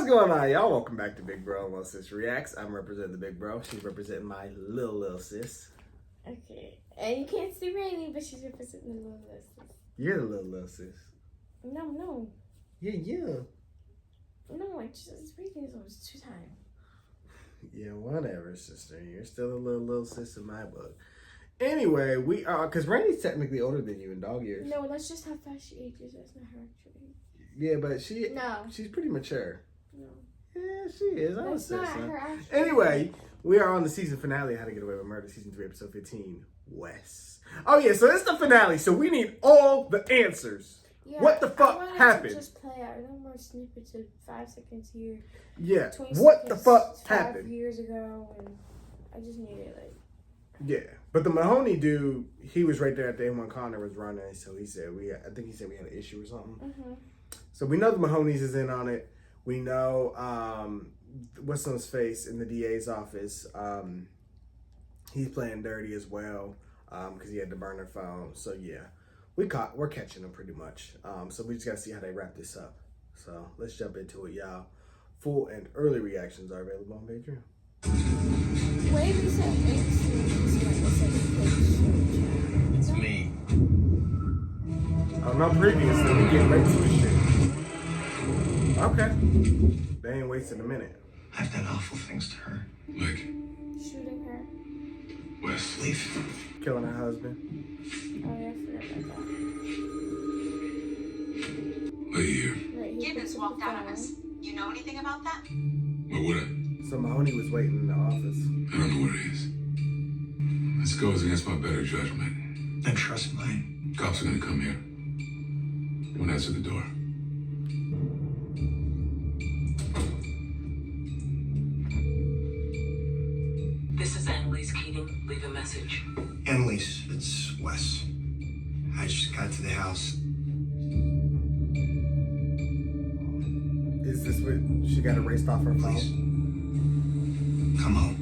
What's going on, y'all? Welcome back to Big Bro and Little Sis Reacts. I'm representing the big bro. She's representing my little sis. Okay. And you can't see Rainy, but she's representing the little sis. You're the little sis. No. Yeah. No, I just reading this was 2 times. Yeah, whatever, sister. You're still a little sis in my book. Anyway, we are, because Rainey's technically older than you in dog years. No, that's just how fast she ages. That's not her actual age. Yeah, but she's pretty mature. No. Yeah, she is. I was That's not saying. her actual Anyway, age. we are on the season finale of How to Get Away with Murder, season 3, episode 15, Wes. Oh yeah, so it's the finale, so we need all the answers. Yeah, what the fuck happened? To just play out. No more snippets of 5 seconds here. Yeah. What the fuck 5 happened? years ago, and I just needed Yeah, but the Mahoney dude, he was right there at the end when Connor was running, so he said I think he said we had an issue or something. Mm-hmm. So we know the Mahoney's is in on it. We know what's on his face in the DA's office. He's playing dirty as well because he had the burner phone. So yeah, we're catching him pretty much. So we just gotta see how they wrap this up. So let's jump into it, y'all. Full and early reactions are available on Patreon. It's me. Oh, no, previously we get right to the shit. Okay. They ain't wasting a minute. I've done awful things to her. Like shooting her. Wes. Leave. Killing her husband. Oh yeah, I forgot about that. Wait here. Right, Gibbons walked out on us. You know anything about that? What would I? So Mahoney was waiting in the office. I don't know what it is. This goes against my better judgment. Then trust mine. Cops are gonna come here. Don't answer the door. This is Annalise Keating. Leave a message. Annalise, it's Wes. I just got to the house. Is this what she got erased off her Please. phone? Come home.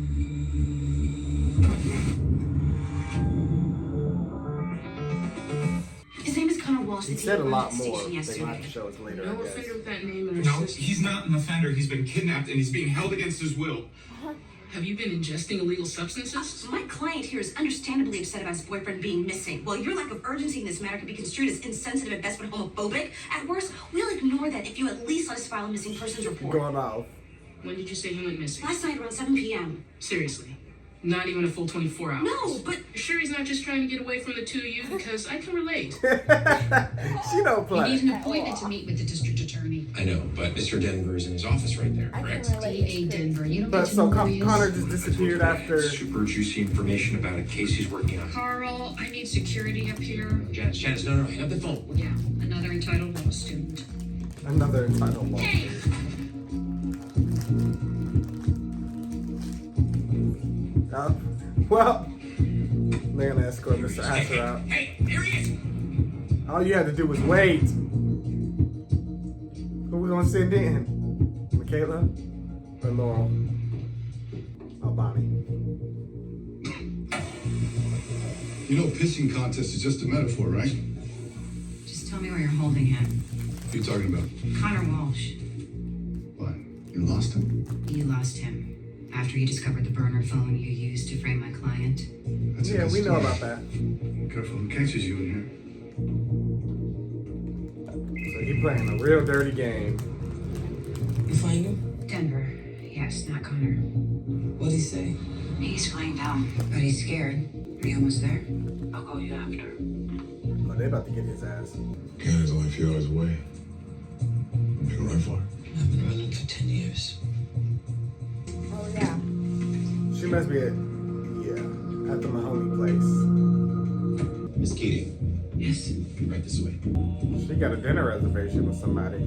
His name is Connor Walsh. He said a lot more. Station They're gonna have to yesterday. show us later, No I guess. offender with that name in our No, system. he's not an offender. He's been kidnapped and he's being held against his will. Have you been ingesting illegal substances? My client here is understandably upset about his boyfriend being missing. While your lack of urgency in this matter could be construed as insensitive at best but homophobic, at worst, we'll ignore that if you at least let us file a missing persons report. Going off. When did you say he went missing? Last night around 7 p.m. Seriously. Not even a full 24 hours. No, but You're sure he's not just trying to get away from the two of you? Because I can relate. She don't play. You need an appointment to meet with the district attorney. I know, but Mr. Denver is in his office right there, I correct? can relate. DA Denver. You don't But get to so know who he is. Connor just disappeared after. Super juicy information about a case he's working on. Carl, I need security up here. Janice, no, hang up the phone. Yeah, another entitled law student. Another entitled law. Hey! Well, they're gonna escort Mr. Asher out. Hey, here he is! All you had to do was wait. Who we gonna send in? Michaela or Laurel? Oh, Bonnie. You know, pissing contest is just a metaphor, right? Just tell me where you're holding him. What are you talking about? Connor Walsh. What? You lost him? You lost him after you discovered the burner phone you used to frame my client. That's a Yeah, good we know story. about that. Careful who catches you in So he playing a real dirty game. You find him? Denver. Yes, not Connor. What'd he say? He's flying down, but he's scared. Are you almost there? I'll call you after. Oh, they about to get his ass. here. Canada's only a few hours away. You can run for it. I've been running for 10 years. Oh yeah. She must be at the Mahoney place. Miss Keating, Yes. right this way. She got a dinner reservation with somebody.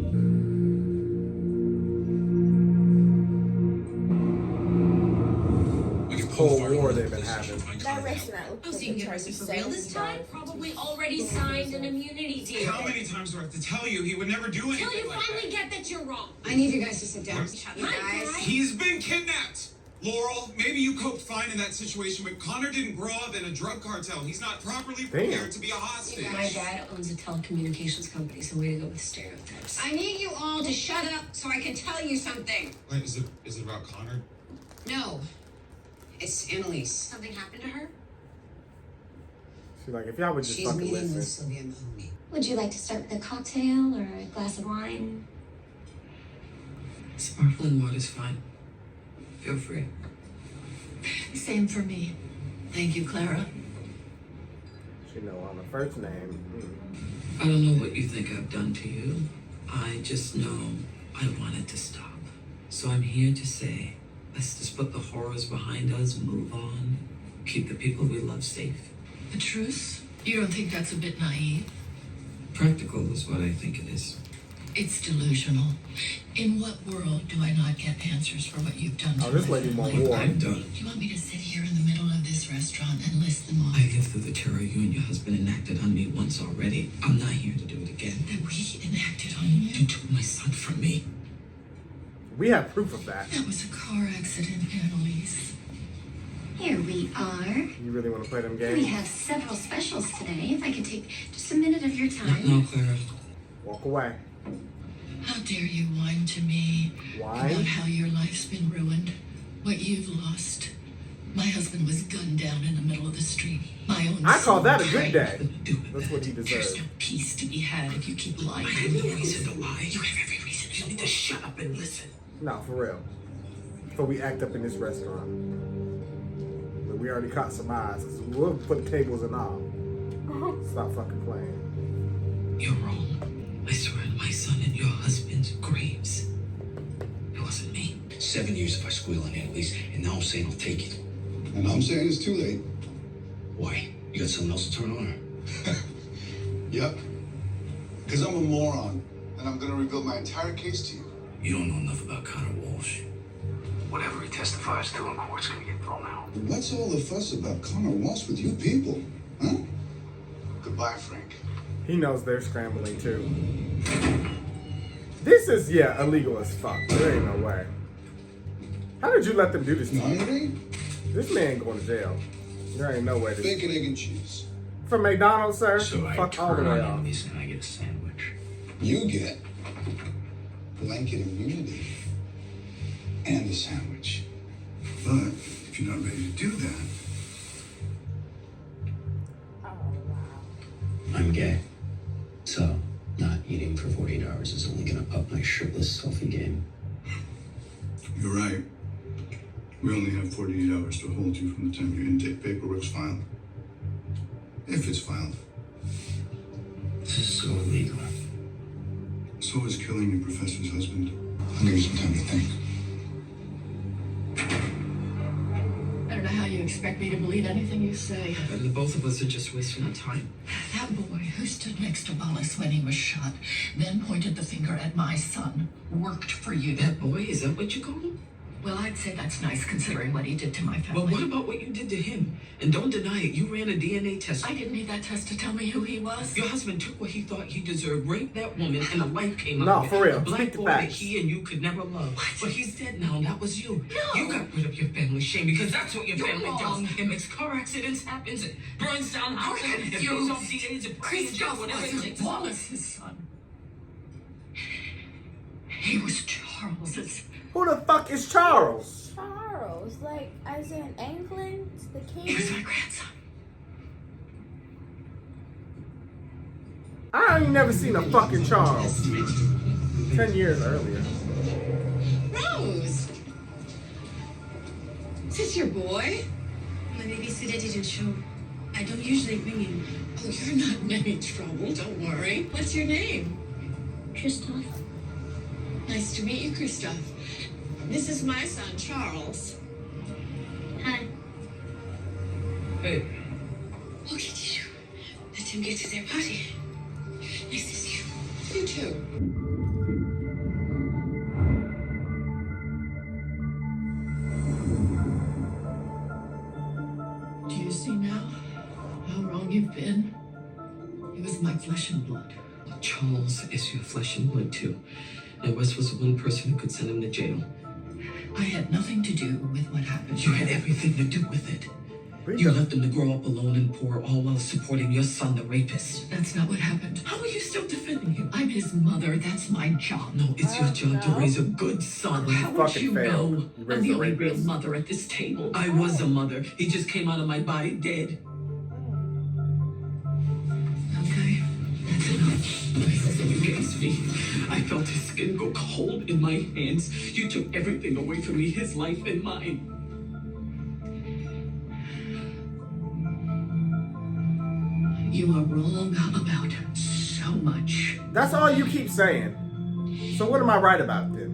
Cold War they've been having. That restaurant looks Oh, so like you can a get arrested for real this time? Probably already signed an immunity deal. How many times do I have to tell you he would never do anything Till you like finally that? get that you're wrong. I need you guys to sit down. Hi, guys. He's been kidnapped! Laurel, maybe you coped fine in that situation, but Connor didn't grow up in a drug cartel. He's not properly prepared to be a hostage. My dad owns a telecommunications company, so way to go with stereotypes. I need you all to shut up so I can tell you something. Wait, is it about Connor? No. It's Annalise. Something happened to her? She's like, if y'all would just She's fucking meeting with listen. Sylvia Mahoney. Would you like to start with a cocktail or a glass of wine? Sparkling water's fine. Feel free. Same for me. Thank you, Clara. She know on the first name. I don't know what you think I've done to you. I just know I wanted to stop. So I'm here to say, let's just put the horrors behind us, move on, keep the people we love safe. The truth? You don't think that's a bit naive? Practical is what I think it is. It's delusional. In what world do I not get answers for what you've done to this my lady want family? war. I'm done. You want me to sit here in the middle of this restaurant and list them off? I lived through the terror you and your husband enacted on me once already. I'm not here to do it again. That we enacted on you? You took my son from me. We have proof of that. That was a car accident, Annalise. Here we are. You really want to play them We games? have several specials today. If I could take just a minute of your time. No, Clara. Walk away. How dare you whine to me Why? about how your life's been ruined, what you've lost. My husband was gunned down in the middle of the street. My own I call son that a good died. day. That's what he There's deserves. no peace to be had if you keep lying. I have no reason to lie. You have every reason. You need to shut up and listen. No, for real. Before we act up in this restaurant. But we already caught some eyes. We'll put the tables and all. Stop fucking playing. You're wrong. I swear on my son and your husband's graves. It wasn't me. 7 years if I squeal on Annalise, and now I'm saying I'll take it. And I'm saying it's too late. Why? You got someone else to turn on her? Yep. Because I'm a moron, and I'm going to reveal my entire case to you. You don't know enough about Connor Walsh. Whatever he testifies to in court's gonna get thrown out. What's all the fuss about Connor Walsh with you people? Huh? Goodbye, Frank. He knows they're scrambling too. This is, illegal as fuck. There ain't no way. How did you let them do this to you? Hungry? This man going to jail. There ain't no way. Bacon, egg, and cheese. From McDonald's, sir? So I Fuck all the turn way on off. Annalise and I get a sandwich. You get blanket immunity and a sandwich. But if you're not ready to do that, I'm gay. So, not eating for 48 hours is only gonna up my shirtless selfie game. you're right. We only have 48 hours to hold you from the time your intake paperwork's filed. If it's filed. This is so illegal. So is killing your professor's husband. I'll give you some time to think. I don't know how you expect me to believe anything you say. And the both of us are just wasting our time. That boy who stood next to Wallace when he was shot, then pointed the finger at my son, worked for you. That boy, is that what you call him? Well, I'd say that's nice considering what he did to my family. Well, what about what you did to him? And don't deny it, you ran a DNA test. I didn't need that test to tell me who he was. Your husband took what he thought he deserved, raped that woman, and a life came No, out of it. for real. A black Speak the boy that facts. he and you could never love. What? But he's dead now, and that was you. No. You got rid of your family shame because that's what your You're family wrong. does. It makes car accidents happen, it burns down How houses, it confused. pays off DAs, it prays down Christoph whatever it wasn't takes. Wallace's son. He was Charles's. Who the fuck is Charles? Charles, like as in England, the He was king. my grandson. I ain't never seen a fucking Charles. 10 years earlier. Rose! Is this your boy? My babysitter didn't show. I don't usually bring him. Oh, you're not in any trouble. Don't worry. What's your name? Christoph. Nice to meet you, Christoph. This is my son, Charles. Hi. Hey, Oh, did you let him get to their party? Nice to see you. You too. Do you see now how wrong you've been? He was my flesh and blood. Charles is your flesh and blood too. And Wes was the one person who could send him to jail. I had nothing to do with what happened. You had everything to do with it. You left him to grow up alone and poor, all while supporting your son, the rapist. That's not what happened. How are you still defending him? I'm his mother. That's my job. No, it's your job to raise a good son. How would fucking you failed. know? You I'm raised the a only real rapist. mother at this table. I was a mother. He just came out of my body dead. Okay, that's enough. This is against me. I felt his skin go cold in my hands. You took everything away from me, his life and mine. You are wrong about so much. That's all you keep saying. So what am I right about then?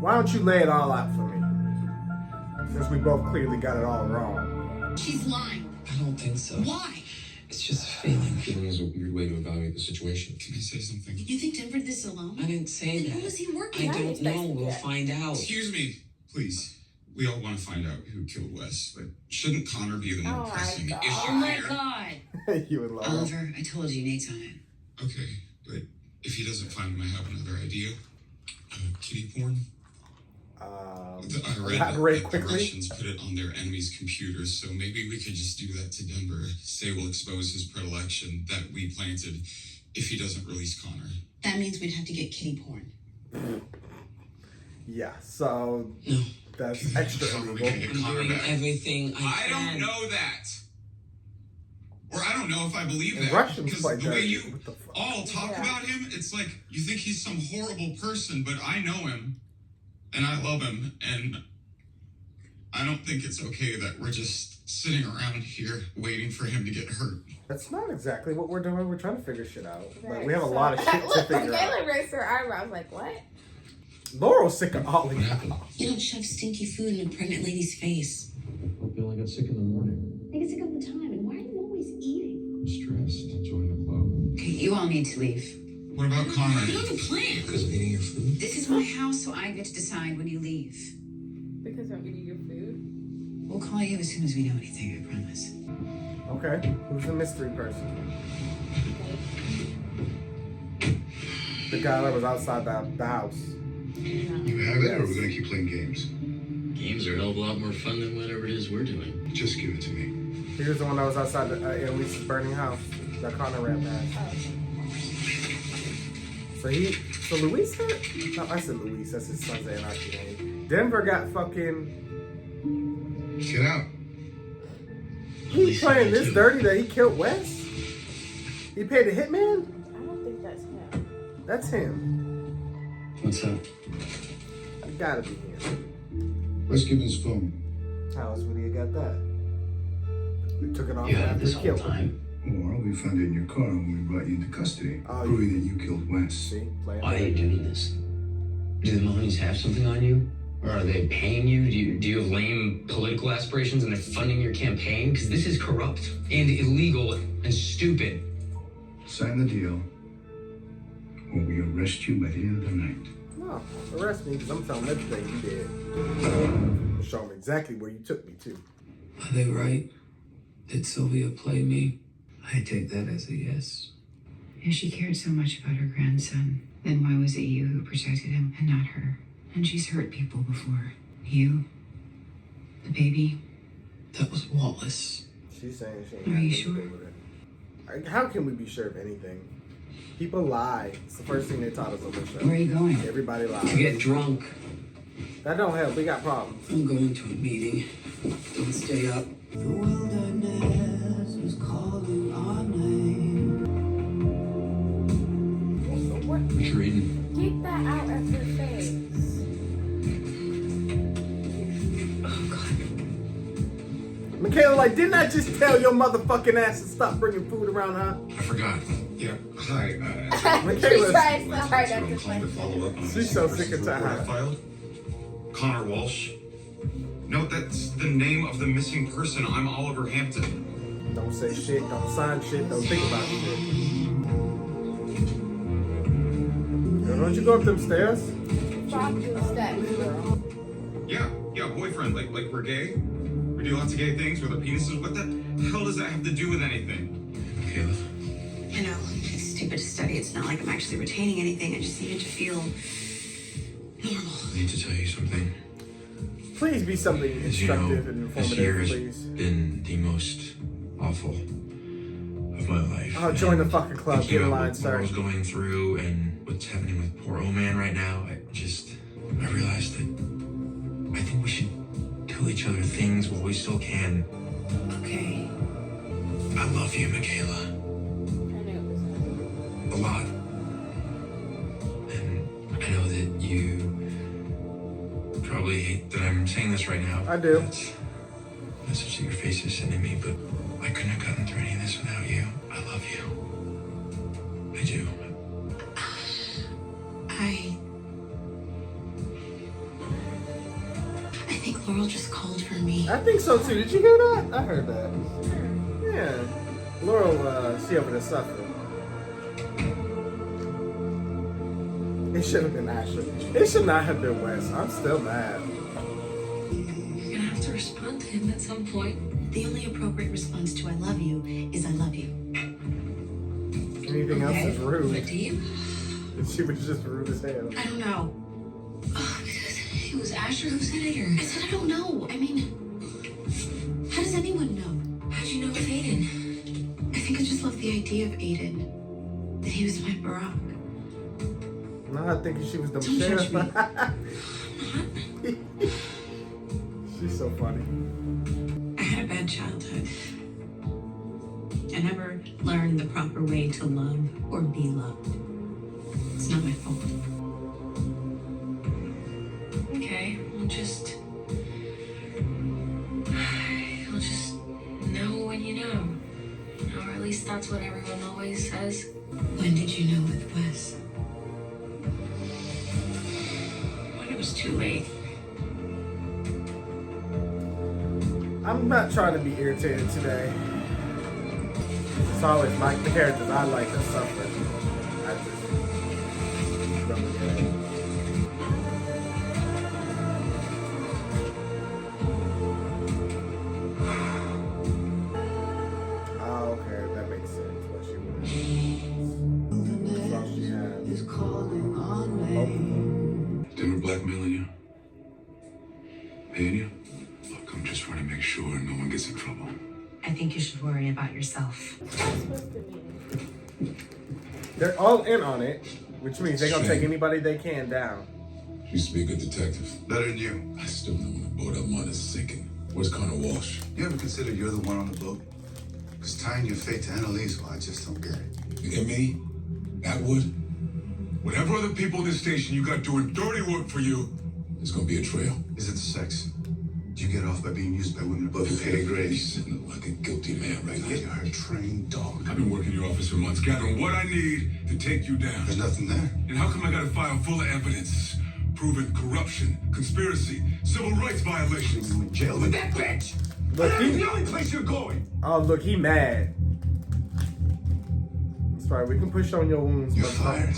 Why don't you lay it all out for me? Since we both clearly got it all wrong. She's lying. I don't think so. Why? It's just a feeling. Feeling is a weird way to evaluate the situation. Can I say something? You think Denver did this alone? I didn't say Then that. who was he working I with? don't know. We'll find out. Excuse me, please. We all want to find out who killed Wes, but shouldn't Connor be the more Oh my pressing God. issue Oh my here? God. You and Laura. Oliver, I told you Nate's on it. Okay, but if he doesn't find him, I have another idea. Kitty porn? I read elaborate that the quickly. Russians put it on their enemies' computers, so maybe we could just do that to Denver. Say we'll expose his predilection that we planted if he doesn't release Connor. That means we'd have to get kitty porn. Yeah, so No. that's extra How are we illegal. gonna get I'm Connor doing back? everything I can. don't know that. Or I don't know if I believe And that. Russians Because play the way dirty. you What the fuck? all talk Yeah. about him, it's like you think he's some horrible person, but I know him and I love him, and I don't think it's okay that we're just sitting around here waiting for him to get hurt. That's not exactly what we're doing. We're trying to figure shit out. But Right, we have a so- lot of shit to Look, figure out. Kayla raised her eyebrows like, what? Laurel's sick of all of y'all. You don't shove stinky food in a pregnant lady's face. Hope you only got sick in the morning. I get sick all the time, and why are you always eating? I'm stressed. Join the club. Okay, you all need to leave. What about Connor? You have a plan. Because of eating your food? This is my house, so I get to decide when you leave. Because I'm eating your food? We'll call you as soon as we know anything, I promise. Okay, who's the mystery person? The guy that was outside the house. You have it, or are we gonna keep playing games? Games are a hell of a lot more fun than whatever it is we're doing. Just give it to me. He was the one that was outside Annalise's burning house. That Connor ran past. So Luis hurt? No, I said Luis. That's his son's anarchy name. Denver got fucking. Get out. He's playing this dirty that he killed Wes? He paid a hitman? I don't think that's him. That's him. What's up? It gotta be him. Let's give his phone. How else would he have got that? We took it off You had it after this he whole killed him. time. Or we found it in your car when we brought you into custody, Oh, proving that you killed Wes. See? Playing Why are you dirty. doing this? Do the Mahonies have something on you? Or are they paying you? Do you have lame political aspirations and they're funding your campaign? Because this is corrupt and illegal and stupid. Sign the deal, or we arrest you by the end of the night. No, arrest me because I'm telling everything you did. Show him exactly where you took me to. Are they right? Did Sylvia play me? I take that as a yes. If she cared so much about her grandson, then why was it you who protected him and not her? And she's hurt people before. You, the baby. That was Wallace. She's saying she ain't Are got you anything sure? with it. Like, how can we be sure of anything? People lie. It's the first thing they taught us on the show. Where are you going? Everybody lies. To get drunk. That don't help. We got problems. I'm going to a meeting. Don't stay up. The wilderness is calling our name. What? What you reading? Get that out of her face. Oh, God. Michaela, like, didn't I just tell your motherfucking ass to stop bringing food around, huh? I forgot. Yeah. Hi. She tried so hard not to I'm calling to follow up on She's so sick of report I time. filed. Connor Walsh. No, that's the name of the missing person. I'm Oliver Hampton. Don't say shit. Don't sign shit. Don't think about shit. Girl, don't you go up them stairs? Stop doing steps, girl. Yeah, boyfriend. Like we're gay. We do lots of gay things with our penises. What the hell does that have to do with anything? Kayla. You know, it's stupid to study. It's not like I'm actually retaining anything. I just needed to feel more need to tell you something. Please be something As you know, instructive and this year informative, has please. been the most awful of my life. Oh, join the fucking club. Thinking Get in about line, what sir. Laurel's going through and what's happening with poor old man right now, I realized that I think we should tell each other things while we still can. Okay. I love you, Michaela. A lot. And I know that you probably hate that I'm saying this right now. I do. That's the message that your face is sending me, but I couldn't have gotten through any of this without you. I love you. I do. I think Laurel just called for me. I think so too. Did you hear that? I heard that. Yeah. Laurel, she over there suffering. It should have been Ashley. It should not have been Wes. I'm still mad. You're gonna have to respond to him at some point. The only appropriate response to I love you is I love you. Anything else is rude. But do you? She was just rude as hell. I don't know. Because it was Asher who said it, or I said I don't know. I mean, how does anyone know? How'd you know with Aiden? I think I just love the idea of Aiden. That he was my Barack. No, I think she was the Don't judge me. She's so funny. I had a bad childhood. I never learned the proper way to love or be loved. It's not my fault. Okay, you'll just know when you know. Or at least that's what everyone always says. When did you know with Wes? When it was too late. I'm not trying to be irritated today. It's always like the characters I like to suffer. I just don't get it. Oh, okay, that makes sense. What she was. That's all she had. Is calling on me. Denver blackmailing you? Paying you? Look, I'm just trying to make sure no one gets in trouble. I think you should worry about yourself. They're all in on it, which means they're gonna take anybody they can down. Used to be a good detective. Better than you. I still know when the boat I'm on is sinking. Where's Connor Walsh? You ever consider you're the one on the boat? Because tying your fate to Annalise, well, I just don't get it. You get me? Atwood? Whatever other people in this station you got doing dirty work for you, there's gonna be a trail. Is it the sex? Do you get off by being used by women above your pay grade? You're sitting like a guilty man right now. You're a trained dog. I've been working your office for months, gathering what I need to take you down. There's nothing there. And how come I got a file full of evidence? Proving corruption, conspiracy, civil rights violations. You in jail with that bitch! Look, That's the only place you're going! Oh, look, he mad. It's right, we can push on your wounds. You're motherfucker. fired.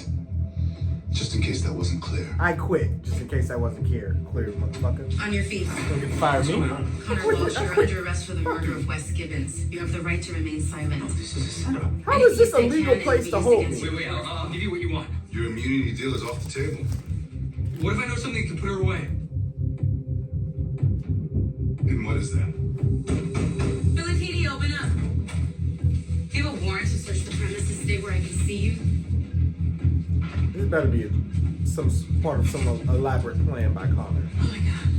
Just in case that wasn't clear. I quit, just in case that wasn't clear, motherfucker. On your feet. Don't get fired me. Connor Walsh, you're under arrest for the murder of Wes Gibbons. You have the right to remain silent. This is a setup. How is this a legal place to hold me? Wait, I'll give you what you want. Your immunity deal is off the table. What if I know something that can put her away? And what is that? Billy PD, open up. Do you have a warrant to search the premises today where I can see you? This better be some part of some elaborate plan by Connor. Oh my god.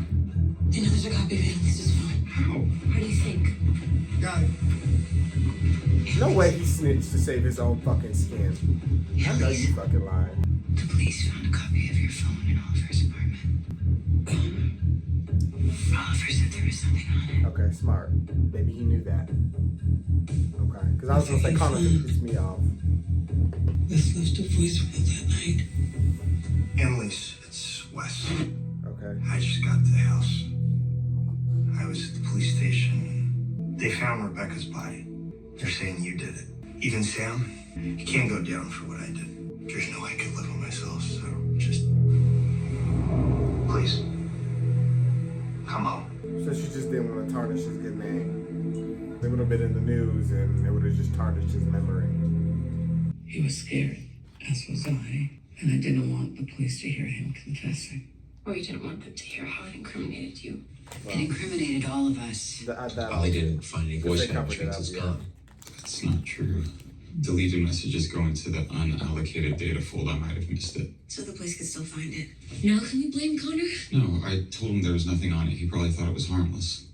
You know there's a copy of Annalise's phone. How? How do you think? Got it. No way he snitched to save his own fucking skin. I know you fucking lying. The police found a copy of your phone in Oliver's apartment. Oliver said there was something on it. Okay, smart. Maybe he knew that. Okay, because I was gonna say Connor could piss me off. Wes left a voicemail that night. Annalise, it's Wes. Okay. I just got to the house. I was at the police station. They found Rebecca's body. They're saying you did it. Even Sam, he can't go down for what I did. There's no way I could live with myself, so just... Please. Come home. So she just didn't want to tarnish his good name. They would have been in the news and it would have just tarnished his memory. He was scared, as was I, and I didn't want the police to hear him confessing. Or you didn't want them to hear how it incriminated you. It incriminated all of us. Ollie didn't find any voicemail, which means it's gone. That's not true. Deleted messages go into the unallocated data folder. I might have missed it. So the police could still find it. Now can we blame Connor? No, I told him there was nothing on it. He probably thought it was harmless.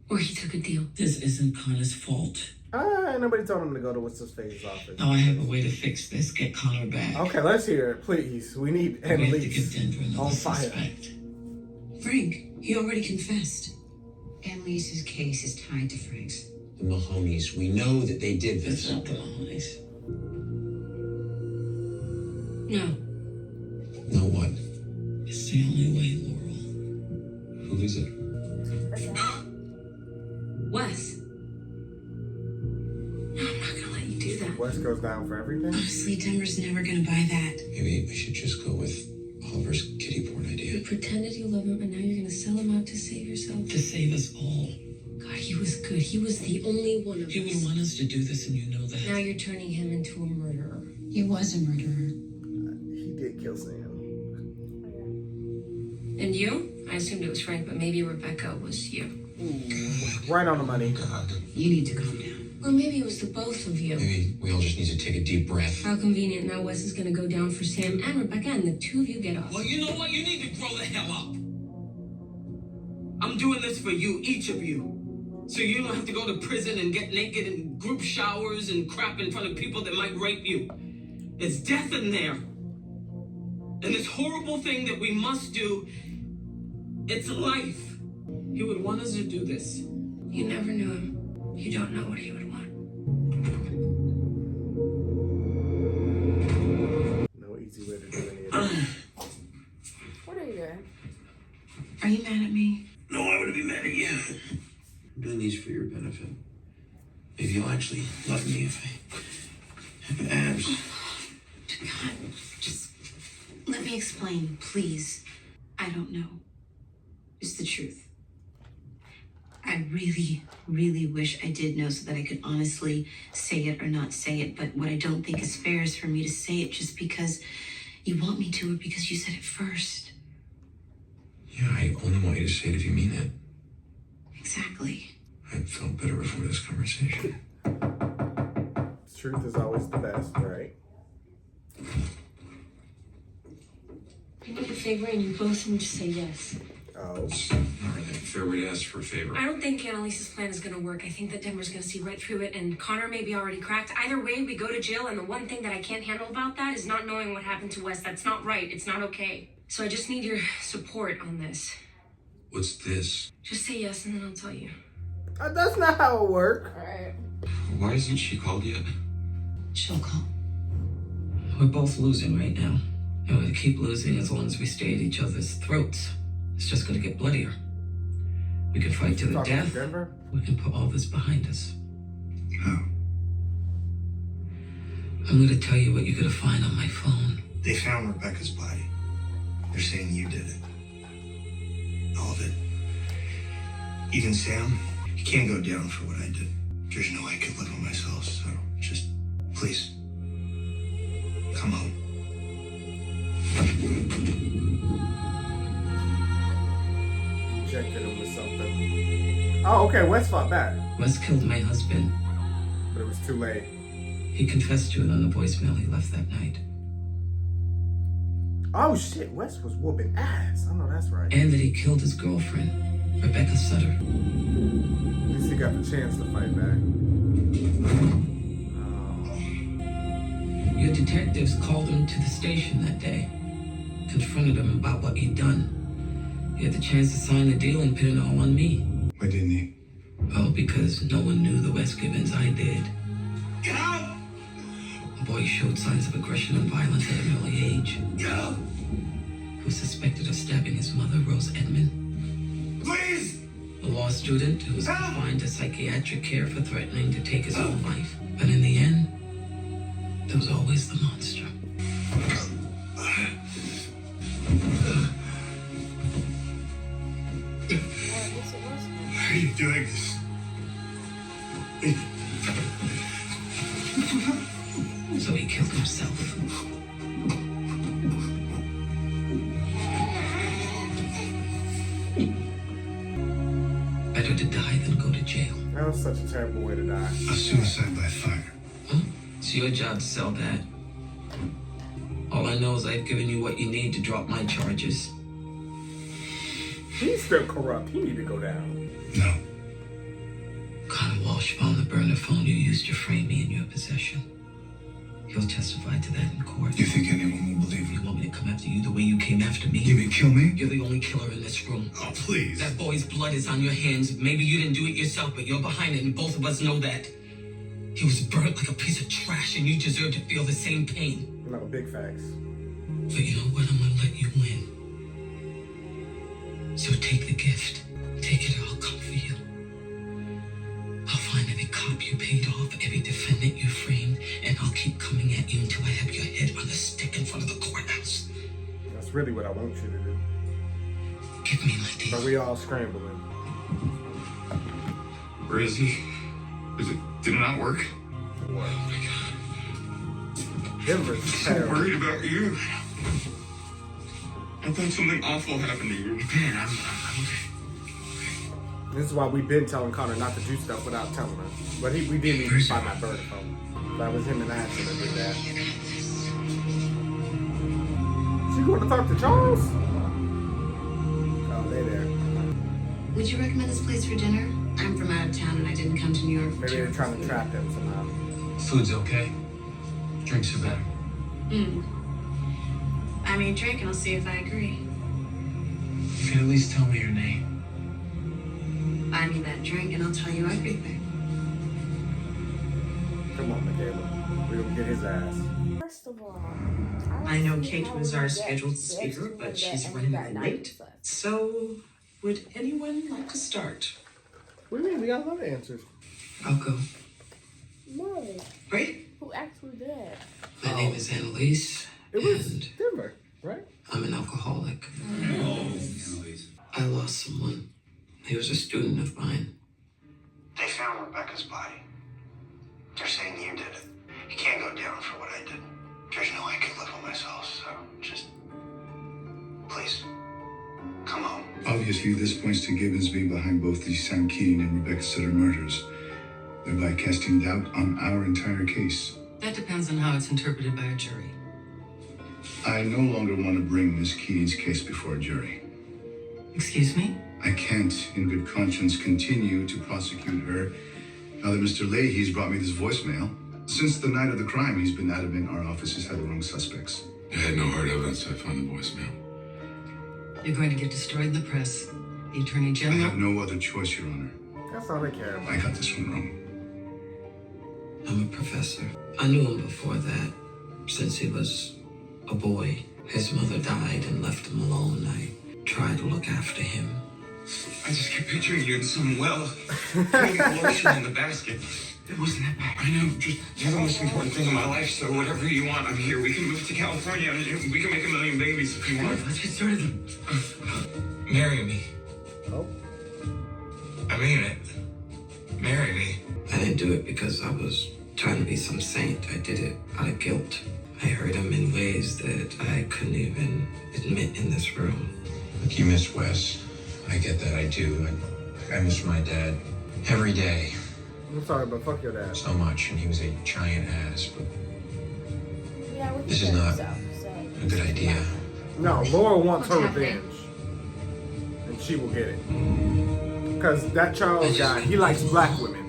Or he took a deal. This isn't Connor's fault. Nobody told him to go to what's-his-face's office. Now I have a way to fix this. Get Connor back. Okay, let's hear it, please. We need Annalise We have to give Denver another on fire. suspect. Frank, he already confessed. Annalise's case is tied to Frank's. The Mahonies, we know that they did That's this. not the Mahonies. No. No what? It's the only way, Laurel. Who is it? Wes. No, I'm not gonna let you do that. West goes down for everything. Honestly, Denver's never gonna buy that. Maybe we should just go with Oliver's kitty porn idea. You pretended you love him, and now you're gonna sell him out to save yourself. To save us all. God, he was good. He was the only one of He us. would want us to do this, and you know that. Now you're turning him into a murderer. He was a murderer. He did kill Sam. And you? I assumed it was Frank, but maybe Rebecca was you. Right on the money. God. You need to calm down. Or maybe it was the both of you. Maybe we all just need to take a deep breath. How convenient. Now Wes is gonna go down for Sam and Rebecca, and the two of you get off. Well, you know what? You need to grow the hell up. I'm doing this for you, each of you. So you don't have to go to prison and get naked in group showers and crap in front of people that might rape you. There's death in there. And this horrible thing that we must do, it's life. He would want us to do this. You never knew him. You don't know what he would want. No easy way to do any of that. What are you doing? Are you mad at me? No, I would be mad at you. I'm doing these for your benefit. Maybe you'll actually love me if I have abs. God, just let me explain, please. I don't know. It's the truth. I really, really wish I did know so that I could honestly say it or not say it. But what I don't think is fair is for me to say it just because you want me to or because you said it first. Yeah, I only want you to say it if you mean it. Exactly. I felt better before this conversation. Truth is always the best, right? I need a favor, and you both need to say yes. Oh. It's not really a fair way to ask for a favor. I don't think Annalise's plan is going to work. I think that Denver's going to see right through it, and Connor may be already cracked. Either way, we go to jail, and the one thing that I can't handle about that is not knowing what happened to Wes. That's not right. It's not okay. So I just need your support on this. What's this? Just say yes, and then I'll tell you. That's not how it works. Alright. Why isn't she called yet? She'll call. We're both losing right now. And we'll keep losing as long as we stay at each other's throats. It's just gonna get bloodier. We can fight to the Talking death. to Denver? We can put all this behind us. How? I'm gonna tell you what you're gonna find on my phone. They found Rebecca's body. They're saying you did it. All of it. Even Sam, he can't go down for what I did. There's no way I could live with myself, so just, please, come home. Injected him with something. Oh, okay, Wes fought back. Wes killed my husband. But it was too late. He confessed to it on the voicemail he left that night. Oh shit, Wes was whooping ass. I know that's right. And that he killed his girlfriend, Rebecca Sutter. At least he got the chance to fight back. Your detectives called him to the station that day, confronted him about what he'd done. He had the chance to sign the deal and pin it all on me. Why didn't he? Oh, because no one knew the Wes Gibbons I did. Get out! The boy showed signs of aggression and violence at an early age. Get out! He was suspected of stabbing his mother, Rose Edmond. Please! A law student who was confined to psychiatric care for threatening to take his own life. But in the end, there was always the monster. Why are you doing this? So he killed himself. That was such a terrible way to die. A suicide by fire. Huh? It's your job to sell that. All I know is I've given you what you need to drop my charges. He's still corrupt. He need to go down. No. Connor Walsh found the burner phone you used to frame me in your possession. He'll testify to that in court. You think anyone will believe You you? want me to come after you the way you came after me? You mean kill me? You're the only killer in this room. Oh, please. That boy's blood is on your hands. Maybe you didn't do it yourself, but you're behind it, and both of us know that. He was burnt like a piece of trash, and you deserve to feel the same pain. No, big facts. But you know what? I'm gonna let you win. So take the gift. Take it, or I'll come for you. I'll find every cop you paid off, every defendant you framed, and I'll keep coming at you until I have your head on a stick in front of the courthouse. That's really what I want you to do. Give me my deal. But we all scrambling. Where is he? Did it not work? Oh my God. Denver's So worried about you. I thought something awful happened to you. Man, I'm okay. This is why we've been telling Connor not to do stuff without telling her. But we didn't even find that burner phone. That was him and Ashton that did that. She going to talk to Charles? Oh, they there. Would you recommend this place for dinner? I'm from out of town and I didn't come to New York for Maybe they're trying to trap them somehow. Food's okay. Drinks are better. I mean, drink and I'll see if I agree. You can at least tell me your name. Buy me that drink and I'll tell you everything. Come on, Michaela. We're gonna get his ass. First of all, I know Kate was our scheduled speaker, but she's running late. So, would anyone like to start? What do you mean? We got a lot of answers. I'll go. No. Right? Who actually did? My name is Annalise. It was and Denver, right? I'm an alcoholic. Annalise. I lost someone. He was a student of mine. They found Rebecca's body. They're saying you did it. You can't go down for what I did. There's no way I could live with myself, so just... Please, come home. Obviously, this points to Gibbons being behind both the Sam Keating and Rebecca Sutter murders, thereby casting doubt on our entire case. That depends on how it's interpreted by a jury. I no longer want to bring Miss Keating's case before a jury. Excuse me? I can't, in good conscience, continue to prosecute her now that Mr. Leahy's brought me this voicemail. Since the night of the crime, he's been adamant our offices had the wrong suspects. I had no hard evidence. I found the voicemail. You're going to get destroyed in the press. The Attorney I General... have no other choice, Your Honor. That's all they care about. I got this one wrong. I'm a professor. I knew him before that, since he was a boy. His mother died and left him alone. I tried to look after him. I just kept picturing you in some well, putting lotion in the basket. It wasn't that bad. I know, just you're the most important thing in my life, so whatever you want, I'm here. We can move to California and we can make 1 million babies if you want. Let's get started. Marry me. Oh. I mean it. Marry me. I didn't do it because I was trying to be some saint. I did it out of guilt. I hurt him in ways that I couldn't even admit in this room. Look, you miss Wes. I get that, I do. I miss my dad every day I'm sorry, but fuck your dad. so much, and he was a giant ass, but Yeah, we this is can not so. a good idea. No, Laura wants her revenge. And she will get it. Because that Charles guy, he likes black women.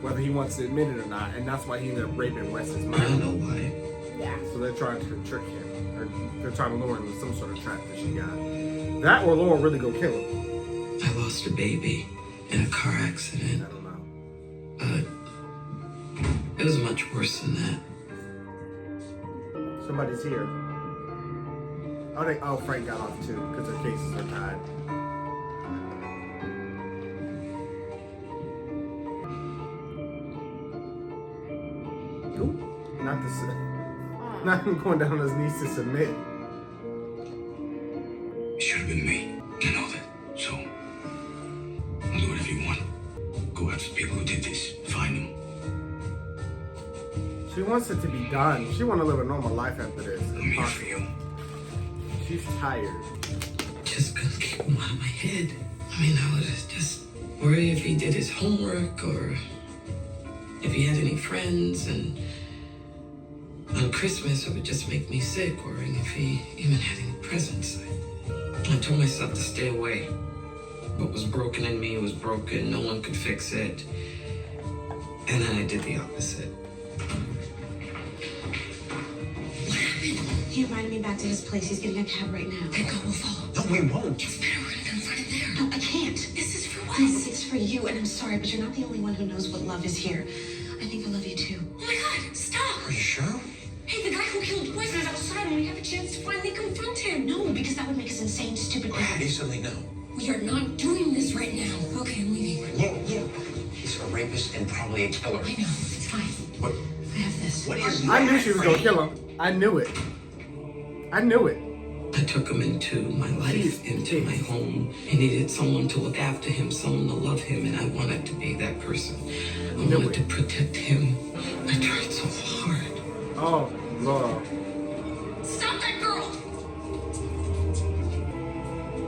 Whether he wants to admit it or not. And that's why he ended up raping Wes's I don't mom. know why. Yeah. So they're trying to trick him. Or they're trying to lure him into some sort of trap that she got. That or Laura really go kill him. I lost a baby in a car I accident, don't know. but it was much worse than that. Somebody's here. Oh, Frank got off too, because their cases are tied. Ooh, not him going down on his knees to submit. It should have been me. You know that. So, I'll do whatever you want. Go after the people who did this. Find them. She wants it to be done. She want to live a normal life after this. I'm here for you. She's tired. Just couldn't keep him out of my head. I mean, I was just Or if he did his homework, or if he had any friends, and on Christmas it would just make me sick, or if he even had any presents. I told myself to stay away. What was broken in me was broken. No one could fix it. And then I did the opposite. What happened? He invited me back to his place. He's getting a cab right now. Then go, we'll follow. No, we won't. It's better we're gonna confront it there. No, I can't. This is for us. It's for you, and I'm sorry, but you're not the only one who knows what love is here. I think I love you too. Oh my God, stop! Are you sure? Hey, the guy who killed Wes is outside and we have a chance to finally confront him. No, because that would make us insane, stupid. How do you suddenly know? We are not doing this right now. Okay, I'm leaving. Yeah. He's a rapist and probably a killer. I know, it's fine. What? I have this. What is I knew she was gonna kill him. I knew it. I knew it. I took him into my life, into my home. He needed someone to look after him, someone to love him, and I wanted to be that person. I wanted to protect him. I tried so hard. Oh, Lord. Stop that girl!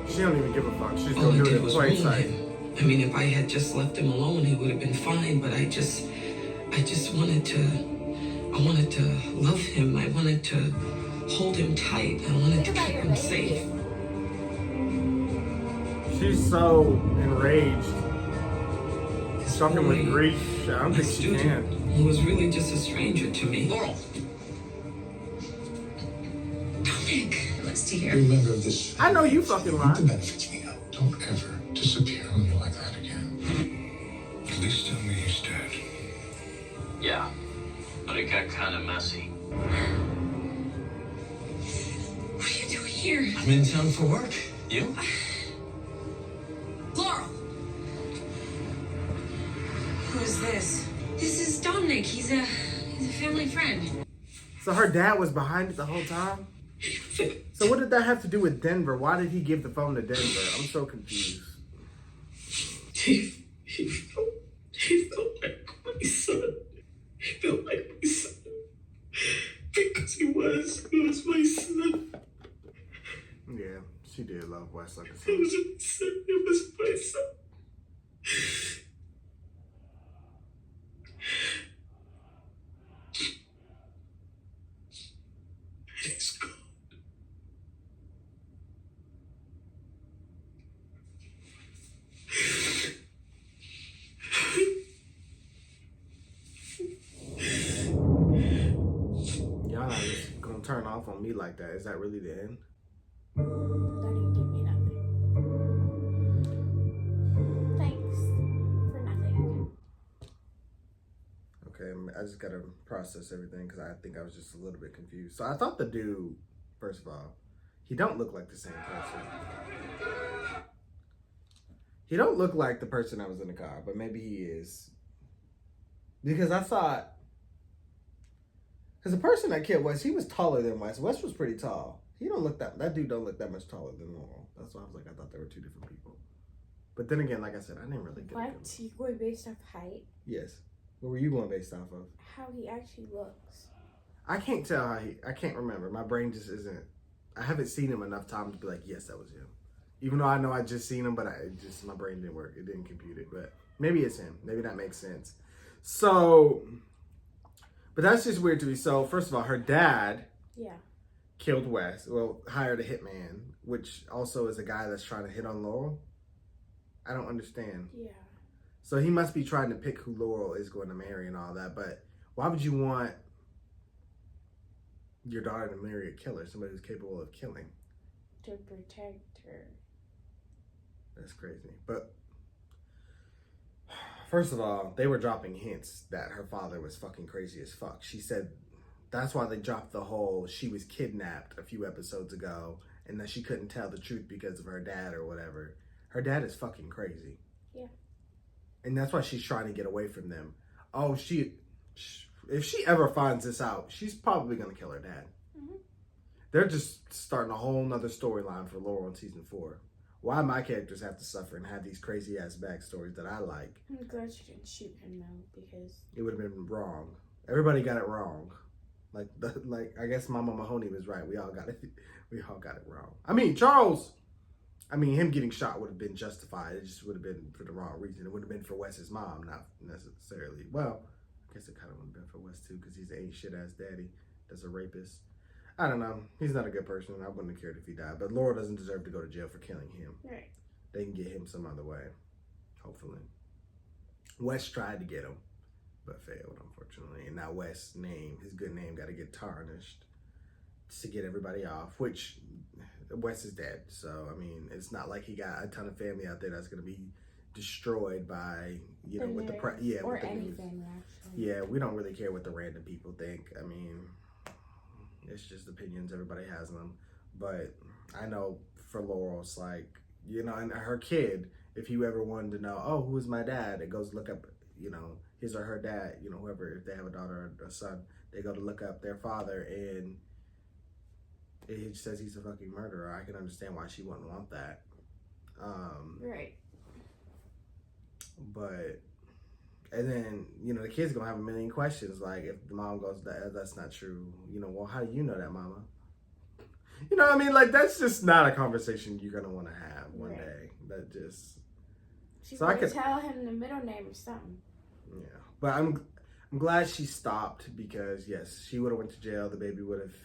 She don't even give a fuck. She's All gonna I do it did in was plain wound sight. him. I mean, if I had just left him alone, he would have been fine, but I just wanted to love him. I wanted to hold him tight. I wanted to keep him safe. She's so enraged. Talking with grief. I don't think she can. He was really just a stranger to me. Laurel. Dominic, let's see here. You're a member of this. I know you fucking The lying. benefits me out. Don't ever disappear on me like that again. At least tell me he's dead. Yeah, but it got kind of messy. What are you doing here? I'm in town for work. You? Laurel! Who's this? This is Dominic. He's a family friend. So her dad was behind it the whole time? So what did that have to do with Denver? Why did he give the phone to Denver? I'm so confused. He felt like my son. He felt like my son. Because he was my son. Yeah, she did love Wes like a It son. was my son. It was my son. He's gone. Y'all not just gonna turn off on me like that. Is that really the end? That didn't give me nothing. Thanks for nothing. Okay, I just gotta process everything because I think I was just a little bit confused. So I thought the dude, first of all, he don't look like the same person. He don't look like the person that was in the car, but maybe he is. Because I thought, because the person that killed Wes, he was taller than Wes. Wes was pretty tall. He don't look that dude don't look that much taller than Laurel. That's why I was like, I thought they were two different people. But then again, like I said, I didn't really get What? it. You going based off height? Yes. What were you going based off of? How he actually looks. I can't tell how I can't remember. My brain just isn't, I haven't seen him enough times to be like, yes, that was him. Even though I know I just seen him, but my brain didn't work. It didn't compute it, but maybe it's him. Maybe that makes sense. So, but that's just weird to me. So first of all, her dad killed Wes. Well, hired a hitman, which also is a guy that's trying to hit on Laurel. I don't understand. Yeah. So he must be trying to pick who Laurel is going to marry and all that. But why would you want your daughter to marry a killer, somebody who's capable of killing? To protect her. That's crazy. But first of all, they were dropping hints that her father was fucking crazy as fuck. She said that's why they dropped the whole she was kidnapped a few episodes ago and that she couldn't tell the truth because of her dad or whatever. Her dad is fucking crazy. Yeah. And that's why she's trying to get away from them. Oh, if she ever finds this out, she's probably going to kill her dad. Mm-hmm. They're just starting a whole nother storyline for Laurel in season 4. Why my characters have to suffer and have these crazy ass backstories that I like. I'm glad you didn't shoot him though, because it would have been wrong. Everybody got it wrong. Like I guess Mama Mahoney was right. We all got it. We all got it wrong. I mean, Charles I mean, him getting shot would have been justified. It just would have been for the wrong reason. It would have been for Wes's mom, not necessarily. Well, I guess it kind of would have been for Wes too, because he's an ain't shit ass daddy that's a rapist. I don't know. He's not a good person. I wouldn't have cared if he died. But Laura doesn't deserve to go to jail for killing him. Right. They can get him some other way, hopefully. Wes tried to get him, but failed, unfortunately. And now Wes' name, his good name, got to get tarnished to get everybody off, which Wes is dead. So, I mean, it's not like he got a ton of family out there that's going to be destroyed by, you know, with the press. Yeah, or with the any news. family, actually. Yeah, we don't really care what the random people think. I mean, it's just opinions. Everybody has them. But I know for Laurel's, like, you know, and her kid, if you ever wanted to know, oh, who is my dad? It goes look up, you know, his or her dad, you know, whoever, if they have a daughter or a son, they go to look up their father, and it says he's a fucking murderer. I can understand why she wouldn't want that. Right. But, and then, you know, the kid's gonna have a million questions. Like, if the mom goes, that's not true. You know, well, how do you know that, mama? You know what I mean? Like, that's just not a conversation you're gonna want to have one day. That just... She's so going I could to tell him the middle name or something. Yeah. But I'm glad she stopped, because, yes, she would have went to jail. The baby would have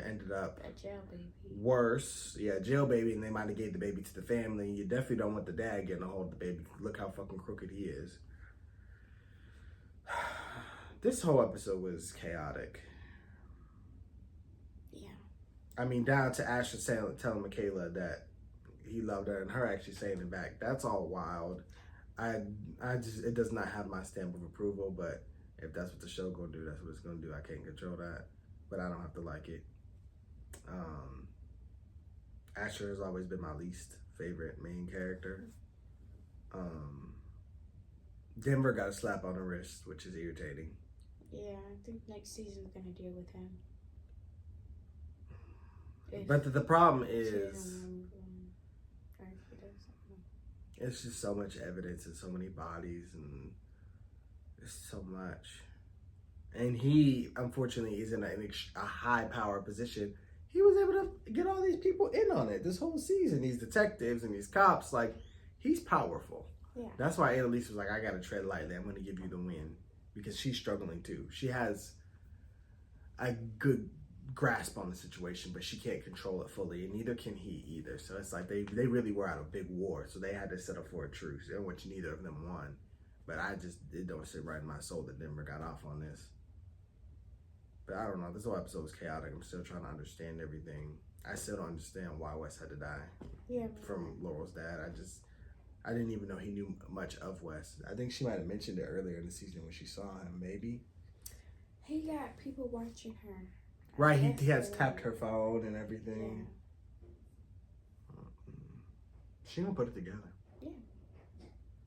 ended up a jail baby. Worse. Yeah, jail baby, and they might have gave the baby to the family. You definitely don't want the dad getting a hold of the baby. Look how fucking crooked he is. This whole episode was chaotic. Yeah. I mean, down to Asher telling Michaela that he loved her and her actually saying it back. That's all wild. I just, it does not have my stamp of approval, but if that's what the show gonna do, that's what it's gonna do. I can't control that, but I don't have to like it. Asher has always been my least favorite main character. Denver got a slap on the wrist, which is irritating. Yeah, I think next season's gonna deal with him. But the problem is, it's just so much evidence and so many bodies, and it's so much. And he, unfortunately, is in a high power position. He was able to get all these people in on it this whole season. These detectives and these cops, like, he's powerful. Yeah. That's why Annalise was like, I gotta tread lightly. I'm gonna give you the win, because she's struggling too. She has a good grasp on the situation, but she can't control it fully, and neither can he either. So it's like they really were at a big war, so they had to set up for a truce, in which neither of them won. But it don't sit right in my soul that Denver got off on this. But I don't know, this whole episode was chaotic. I'm still trying to understand everything. I still don't understand why Wes had to die. Yeah. From Laurel's dad. I didn't even know he knew much of Wes. I think she might have mentioned it earlier in the season when she saw him, maybe. He got people watching her. Right, he has tapped her phone and everything. Yeah. She gonna put it together. Yeah.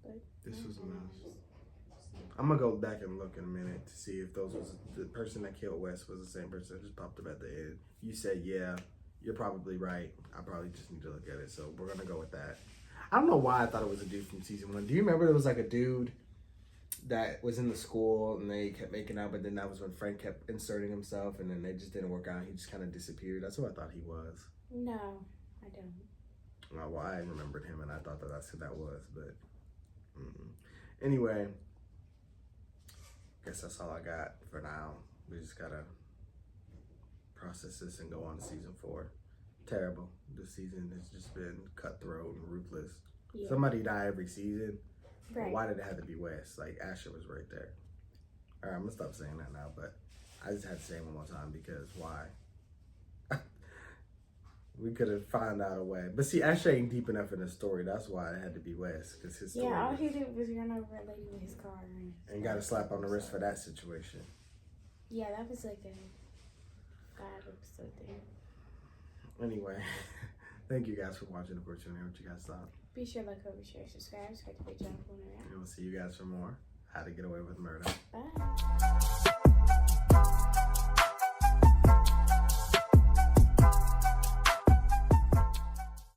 But this was a mess. I'm gonna go back and look in a minute to see if the person that killed Wes was the same person that just popped up at the end. You said, yeah, you're probably right. I probably just need to look at it. So we're gonna go with that. I don't know why I thought it was a dude from season 1. Do you remember there was like a dude that was in the school and they kept making out, but then that was when Frank kept inserting himself, and then they just didn't work out. He just kind of disappeared. That's who I thought he was. No, I don't. Well, I remembered him, and I thought that's who that was, but anyway, guess that's all I got for now. We just gotta process this and go on to season 4. Terrible. This season has just been cutthroat and ruthless. Yeah. Somebody die every season. Right. Why did it have to be Wes? Like, Asher was right there. All right, I'm gonna stop saying that now, but I just had to say it one more time, because why? We could have found out a way. But see, Asher ain't deep enough in the story. That's why it had to be Wes, because his story. Yeah, all he did was run over a lady with his car. And got a slap on the wrist for that situation. Yeah, that was like a bad episode there. Anyway, thank you guys for watching. Of course, you know what you guys thought. Be sure to like, comment, share, subscribe. Subscribe to the channel. And we'll see you guys for more How to Get Away with Murder. Bye.